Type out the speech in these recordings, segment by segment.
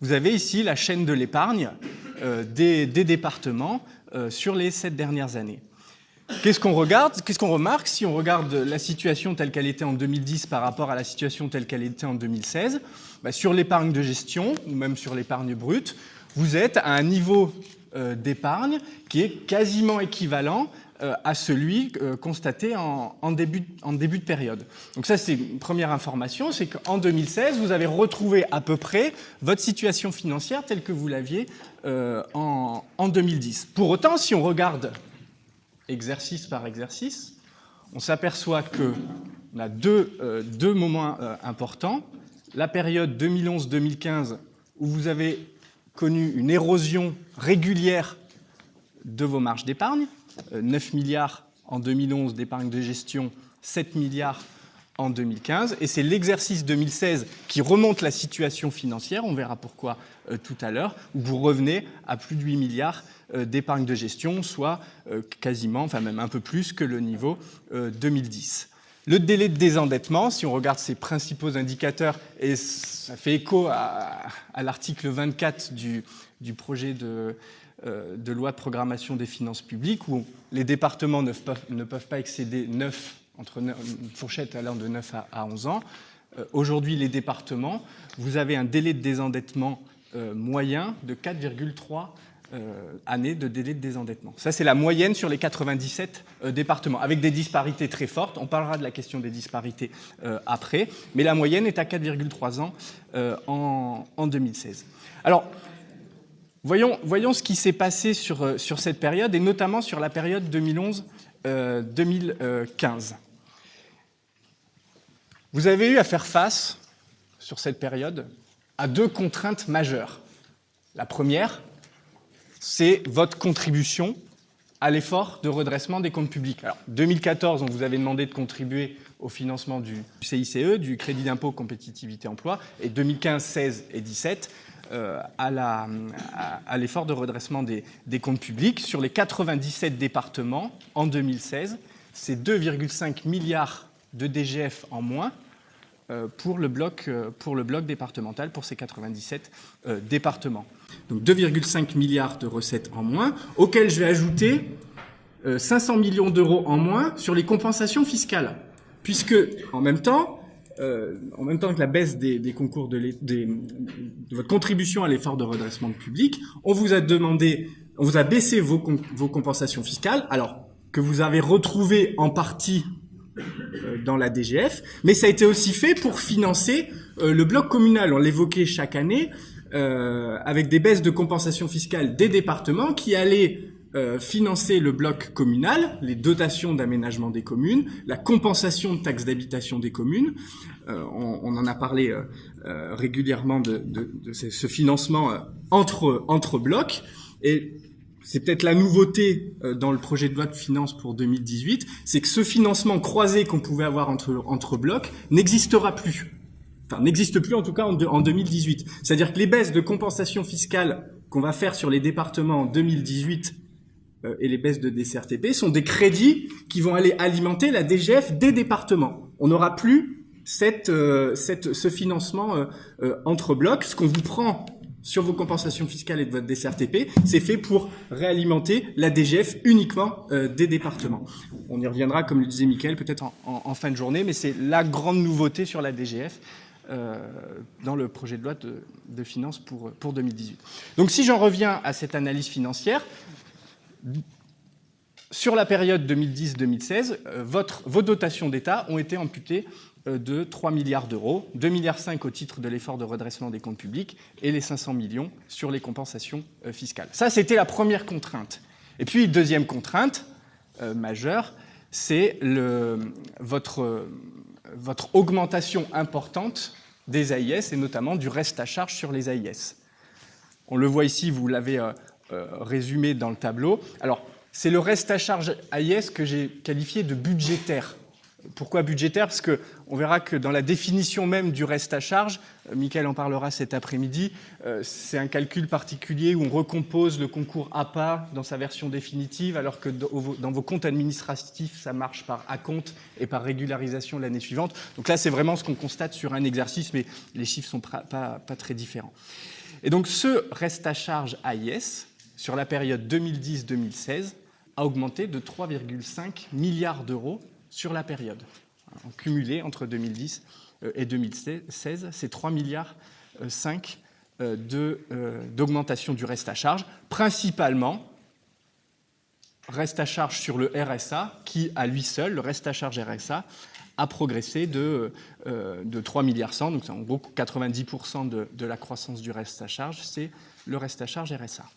Vous avez ici la chaîne de l'épargne des départements sur les 7 dernières années. Qu'est-ce qu'on regarde? Qu'est-ce qu'on remarque si on regarde la situation telle qu'elle était en 2010 par rapport à la situation telle qu'elle était en 2016? Sur l'épargne de gestion, ou même sur l'épargne brute, vous êtes à un niveau d'épargne qui est quasiment équivalent à celui constaté en début de période. Donc ça, c'est une première information, c'est qu'en 2016, vous avez retrouvé à peu près votre situation financière telle que vous l'aviez en 2010. Pour autant, si on regarde exercice par exercice, on s'aperçoit qu'on a deux moments importants. La période 2011-2015, où vous avez connu une érosion régulière de vos marges d'épargne, 9 milliards en 2011 d'épargne de gestion, 7 milliards en 2015. Et c'est l'exercice 2016 qui remonte la situation financière, on verra pourquoi tout à l'heure, où vous revenez à plus de 8 milliards d'épargne de gestion, soit quasiment, enfin même un peu plus que le niveau 2010. Le délai de désendettement, si on regarde ses principaux indicateurs, et ça fait écho à l'article 24 du projet de loi de programmation des finances publiques, où les départements ne peuvent pas excéder 9, une fourchette allant de 9 à 11 ans. Aujourd'hui, les départements, vous avez un délai de désendettement moyen de 4,3 années de délai de désendettement. Ça, c'est la moyenne sur les 97 départements, avec des disparités très fortes. On parlera de la question des disparités après, mais la moyenne est à 4,3 ans en 2016. Alors, voyons ce qui s'est passé sur cette période, et notamment sur la période 2011-2015. Vous avez eu à faire face, sur cette période, à deux contraintes majeures. La première, c'est votre contribution à l'effort de redressement des comptes publics. Alors, 2014, on vous avait demandé de contribuer au financement du CICE, du Crédit d'impôt compétitivité emploi, et 2015, 16 et 17, à l'effort de redressement des comptes publics. Sur les 97 départements, en 2016, c'est 2,5 milliards de DGF en moins pour le bloc départemental, pour ces 97 départements. Donc 2,5 milliards de recettes en moins, auxquelles je vais ajouter 500 millions d'euros en moins sur les compensations fiscales. Puisque, en même temps que la baisse des concours de votre contribution à l'effort de redressement public, on vous a baissé vos compensations fiscales, alors que vous avez retrouvé en partie dans la DGF, mais ça a été aussi fait pour financer le bloc communal. On l'évoquait chaque année, avec des baisses de compensation fiscale des départements qui allaient financer le bloc communal, les dotations d'aménagement des communes, la compensation de taxes d'habitation des communes. On en a parlé régulièrement de ce financement entre blocs. Et c'est peut-être la nouveauté dans le projet de loi de finances pour 2018, c'est que ce financement croisé qu'on pouvait avoir entre blocs n'existera plus. Enfin, n'existe plus en tout cas en 2018. C'est-à-dire que les baisses de compensation fiscale qu'on va faire sur les départements en 2018 et les baisses de DCRTP sont des crédits qui vont aller alimenter la DGF des départements. On n'aura plus ce financement entre blocs. Ce qu'on vous prend sur vos compensations fiscales et de votre DCRTP, c'est fait pour réalimenter la DGF uniquement des départements. On y reviendra, comme le disait Mickaël, peut-être en fin de journée, mais c'est la grande nouveauté sur la DGF dans le projet de loi de finances pour 2018. Donc si j'en reviens à cette analyse financière, sur la période 2010-2016, vos dotations d'État ont été amputées de 3 milliards d'euros, 2,5 milliards au titre de l'effort de redressement des comptes publics et les 500 millions sur les compensations fiscales. Ça, c'était la première contrainte. Et puis, deuxième contrainte majeure, c'est votre augmentation importante des AIS et notamment du reste à charge sur les AIS. On le voit ici, vous l'avez résumé dans le tableau. Alors, c'est le reste à charge AIS que j'ai qualifié de budgétaire. Pourquoi budgétaire? Parce qu'on verra que dans la définition même du reste à charge, Mickaël en parlera cet après-midi, c'est un calcul particulier où on recompose le concours APA dans sa version définitive, alors que dans vos comptes administratifs, ça marche par acompte et par régularisation l'année suivante. Donc là, c'est vraiment ce qu'on constate sur un exercice, mais les chiffres ne sont pas très différents. Et donc ce reste à charge AIS, sur la période 2010-2016, a augmenté de 3,5 milliards d'euros sur la période. En cumulé entre 2010 et 2016, c'est 3,5 milliards d'augmentation du reste à charge, principalement reste à charge sur le RSA, qui à lui seul, le reste à charge RSA, a progressé de 3,1 milliards. Donc en gros 90% de la croissance du reste à charge, c'est le reste à charge RSA.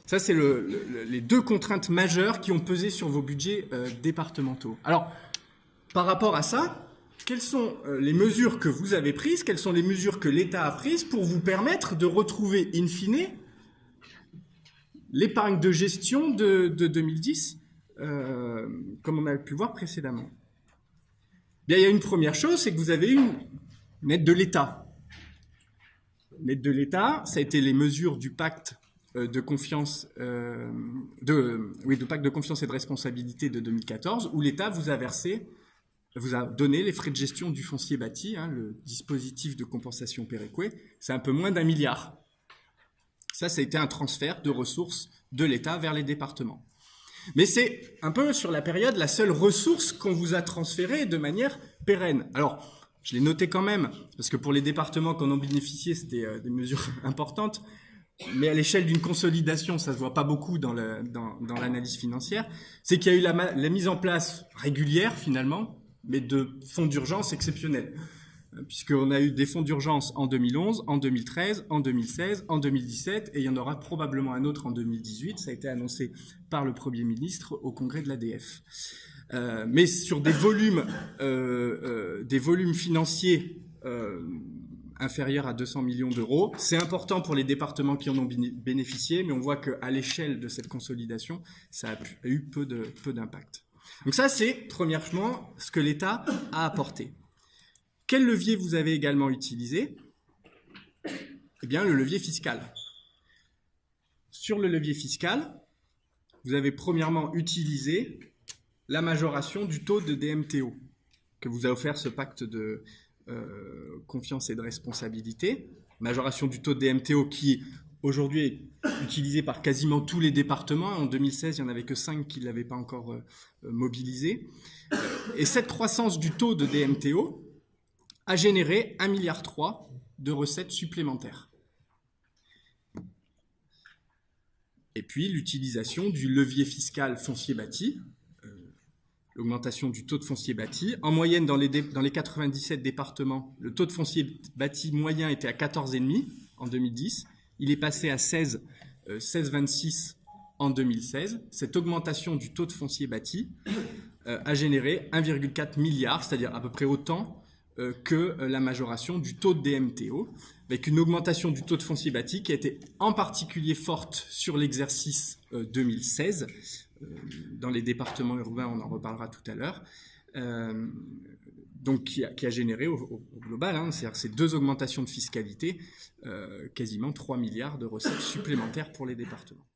Ça, c'est les deux contraintes majeures qui ont pesé sur vos budgets départementaux. Alors, par rapport à ça, quelles sont les mesures que vous avez prises, quelles sont les mesures que l'État a prises pour vous permettre de retrouver, in fine, l'épargne de gestion de 2010, comme on a pu voir précédemment? Bien, il y a une première chose, c'est que vous avez eu une aide de l'État. Une aide de l'État, ça a été les mesures du pacte de confiance, pacte de confiance et de responsabilité de 2014, où l'État vous a donné les frais de gestion du foncier bâti, le dispositif de compensation Péréqué, c'est un peu moins d'1 milliard. Ça a été un transfert de ressources de l'État vers les départements. Mais c'est un peu sur la période la seule ressource qu'on vous a transférée de manière pérenne. Alors, je l'ai noté quand même, parce que pour les départements qui en ont bénéficié, c'était des mesures importantes. Mais à l'échelle d'une consolidation, ça se voit pas beaucoup dans l'analyse financière, c'est qu'il y a eu la mise en place régulière finalement, mais de fonds d'urgence exceptionnels. Puisqu'on a eu des fonds d'urgence en 2011, en 2013, en 2016, en 2017, et il y en aura probablement un autre en 2018, ça a été annoncé par le Premier ministre au congrès de l'ADF. Mais sur des volumes financiers inférieur à 200 millions d'euros. C'est important pour les départements qui en ont bénéficié, mais on voit qu'à l'échelle de cette consolidation, ça a eu peu d'impact. Donc ça, c'est premièrement ce que l'État a apporté. Quel levier vous avez également utilisé? Eh bien, le levier fiscal. Sur le levier fiscal, vous avez premièrement utilisé la majoration du taux de DMTO que vous a offert ce pacte de confiance et de responsabilité, majoration du taux de DMTO qui aujourd'hui est utilisé par quasiment tous les départements. En 2016, il n'y en avait que 5 qui ne l'avaient pas encore mobilisé. Et cette croissance du taux de DMTO a généré 1,3 milliard de recettes supplémentaires. Et puis l'utilisation du levier fiscal foncier bâti, l'augmentation du taux de foncier bâti. En moyenne, dans les 97 départements, le taux de foncier bâti moyen était à 14,5 en 2010. Il est passé à 16,26 en 2016. Cette augmentation du taux de foncier bâti a généré 1,4 milliard, c'est-à-dire à peu près autant que la majoration du taux de DMTO, avec une augmentation du taux de foncier bâti qui a été en particulier forte sur l'exercice 2016, dans les départements urbains, on en reparlera tout à l'heure, donc qui a généré au global, c'est-à-dire ces deux augmentations de fiscalité, quasiment 3 milliards de recettes supplémentaires pour les départements.